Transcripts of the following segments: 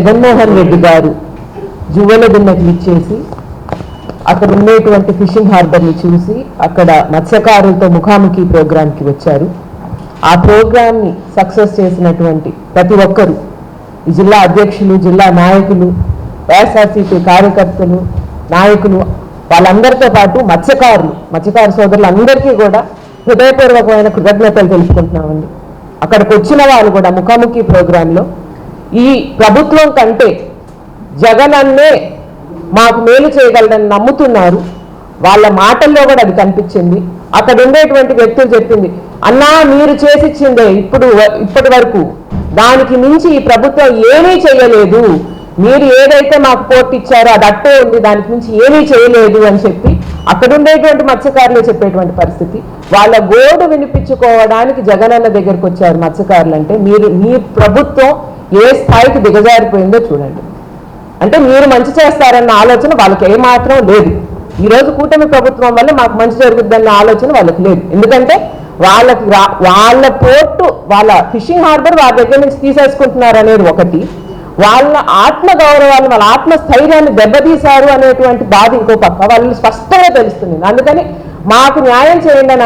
జగన్మోహన్ రెడ్డి గారు జువ్వలదిన్నకి ఇచ్చేసి అక్కడ ఉండేటువంటి ఫిషింగ్ హార్బర్ని చూసి అక్కడ మత్స్యకారులతో ముఖాముఖి ప్రోగ్రాంకి వచ్చారు. ఆ ప్రోగ్రామ్ని సక్సెస్ చేసినటువంటి ప్రతి ఒక్కరూ, ఈ జిల్లా అధ్యక్షులు, జిల్లా నాయకులు, వైఎస్ఆర్సీపీ కార్యకర్తలు, నాయకులు, వాళ్ళందరితో పాటు మత్స్యకారు సోదరులు అందరికీ కూడా హృదయపూర్వకమైన కృతజ్ఞతలు తెలుపుకుంటున్నామండి. అక్కడికి వచ్చిన వాళ్ళు కూడా ముఖాముఖి ప్రోగ్రాంలో ఈ ప్రభుత్వం కంటే జగన్ అన్నే మాకు మేలు చేయగలరని నమ్ముతున్నారు. వాళ్ళ మాటల్లో కూడా అది కనిపించింది. అక్కడ ఉండేటువంటి వ్యక్తులు చెప్పింది, అన్నా మీరు చేసిచ్చిందే ఇప్పటి వరకు దానికి మించి ఈ ప్రభుత్వం ఏమీ చేయలేదు, మీరు ఏదైతే మాకు పోర్ట్ ఇచ్చారో అది అట్టే ఉంది, దానికి మించి ఏమీ చేయలేదు అని చెప్పి అక్కడ ఉండేటువంటి మత్స్యకారులు చెప్పేటువంటి పరిస్థితి. వాళ్ళ గోడు వినిపించుకోవడానికి జగనన్న దగ్గరికి వచ్చారు మత్స్యకారులు. అంటే మీ ప్రభుత్వం ఏ స్థాయికి దిగజారిపోయిందో చూడండి. అంటే మీరు మంచి చేస్తారన్న ఆలోచన వాళ్ళకి ఏమాత్రం లేదు. ఈరోజు కూటమి ప్రభుత్వం వల్ల మాకు మంచి జరుగుద్దన్న ఆలోచన వాళ్ళకి లేదు. ఎందుకంటే వాళ్ళ పోర్టు, వాళ్ళ ఫిషింగ్ హార్బర్ వాళ్ళ దగ్గర నుంచి తీసేసుకుంటున్నారు అనేది ఒకటి, వాళ్ళ ఆత్మగౌరవాన్ని, వాళ్ళ ఆత్మస్థైర్యాన్ని దెబ్బతీశారు అనేటువంటి బాధ ఇంకో పక్క వాళ్ళు స్పష్టంగా తెలుస్తుంది. అందుకని మాకు న్యాయం చేయండి అని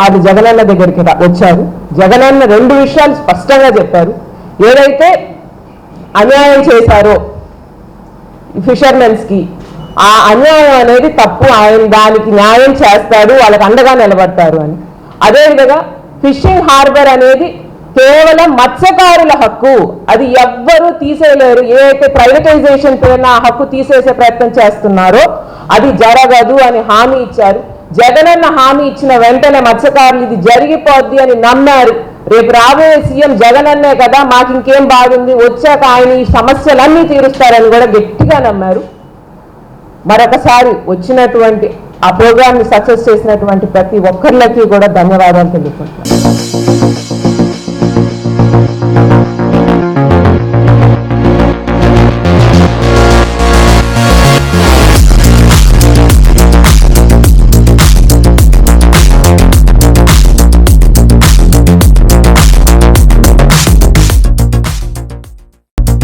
ఆయన జగనన్న దగ్గరికి వచ్చారు. జగనన్న రెండు విషయాలు స్పష్టంగా చెప్పారు. ఏదైతే అన్యాయం చేశారో ఫిషర్మెన్స్కి, ఆ అన్యాయం అనేది తప్పు, ఆయన దానికి న్యాయం చేస్తాడు, వాళ్ళకి అండగా నిలబడతారు అని. అదేవిధంగా ఫిషింగ్ హార్బర్ అనేది కేవలం మత్స్యకారుల హక్కు, అది ఎవ్వరూ తీసేయలేరు. ఏదైతే ప్రైవేటైజేషన్ పేరున ఆ హక్కు తీసేసే ప్రయత్నం చేస్తున్నారో అది జరగదు అని హామీ ఇచ్చారు. జగనన్న హామీ ఇచ్చిన వెంటనే మత్స్యకారులు ఇది జరిగిపోద్ది అని నమ్మారు. రేపు రాబోయే సీఎం జగనన్నే కదా, మాకు ఇంకేం బాగుంది, వచ్చాక ఆయన ఈ సమస్యలన్నీ తీరుస్తారని కూడా గట్టిగా నమ్మారు. మరొకసారి వచ్చినటువంటి ఆ ప్రోగ్రామ్ని సక్సెస్ చేసినటువంటి ప్రతి ఒక్కరికి కూడా ధన్యవాదాలు తెలుపుకుంటున్నాను.